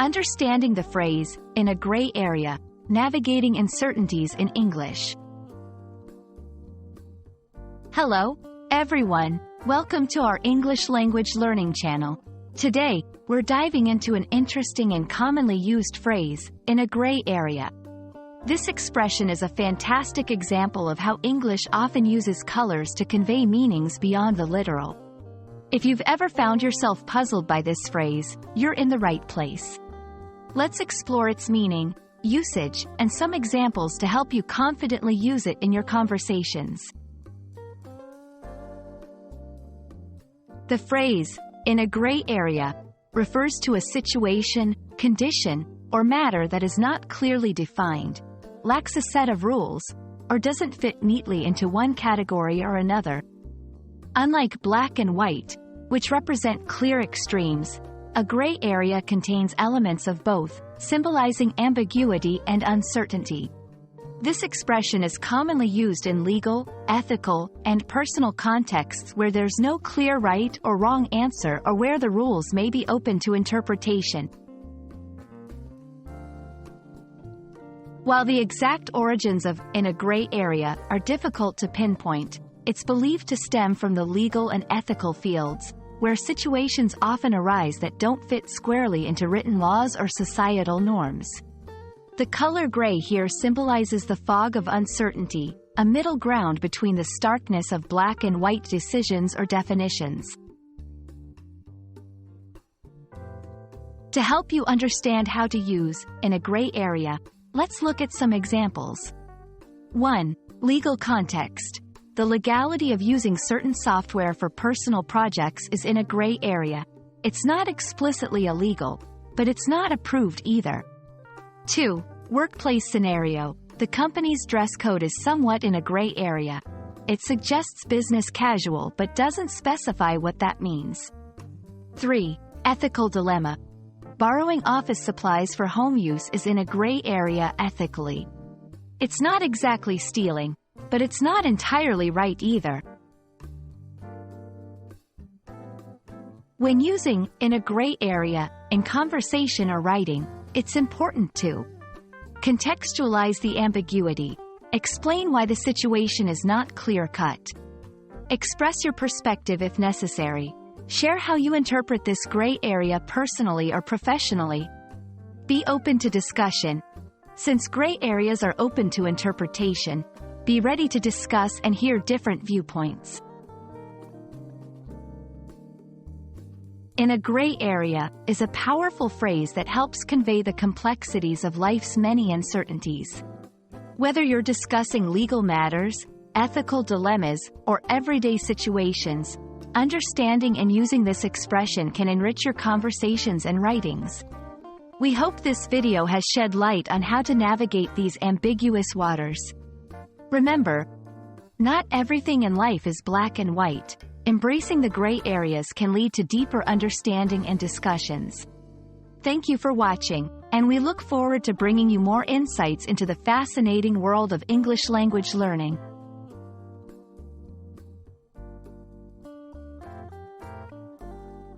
Understanding the phrase, in a gray area, navigating uncertainties in English. Hello, everyone. Welcome to our English language learning channel. Today, we're diving into an interesting and commonly used phrase, in a gray area. This expression is a fantastic example of how English often uses colors to convey meanings beyond the literal. If you've ever found yourself puzzled by this phrase, you're in the right place. Let's explore its meaning, usage, and some examples to help you confidently use it in your conversations. The phrase, in a gray area, refers to a situation, condition, or matter that is not clearly defined, lacks a set of rules, or doesn't fit neatly into one category or another. Unlike black and white, which represent clear extremes, a gray area contains elements of both, symbolizing ambiguity and uncertainty. This expression is commonly used in legal, ethical, and personal contexts where there's no clear right or wrong answer or where the rules may be open to interpretation. While the exact origins of "in a gray area" are difficult to pinpoint, it's believed to stem from the legal and ethical fields, where situations often arise that don't fit squarely into written laws or societal norms. The color gray here symbolizes the fog of uncertainty, a middle ground between the starkness of black and white decisions or definitions. To help you understand how to use "in a gray area," let's look at some examples. 1. Legal context. The legality of using certain software for personal projects is in a gray area. It's not explicitly illegal, but it's not approved either. 2. Workplace scenario. The company's dress code is somewhat in a gray area. It suggests business casual but doesn't specify what that means. 3. Ethical dilemma. Borrowing office supplies for home use is in a gray area ethically. It's not exactly stealing, but it's not entirely right either. When using "in a gray area" in conversation or writing, it's important to contextualize the ambiguity, explain why the situation is not clear-cut, express your perspective if necessary, share how you interpret this gray area personally or professionally, be open to discussion. Since gray areas are open to interpretation, be ready to discuss and hear different viewpoints. "In a gray area" is a powerful phrase that helps convey the complexities of life's many uncertainties. Whether you're discussing legal matters, ethical dilemmas, or everyday situations, understanding and using this expression can enrich your conversations and writings. We hope this video has shed light on how to navigate these ambiguous waters. Remember, not everything in life is black and white. Embracing the gray areas can lead to deeper understanding and discussions. Thank you for watching, and we look forward to bringing you more insights into the fascinating world of English language learning.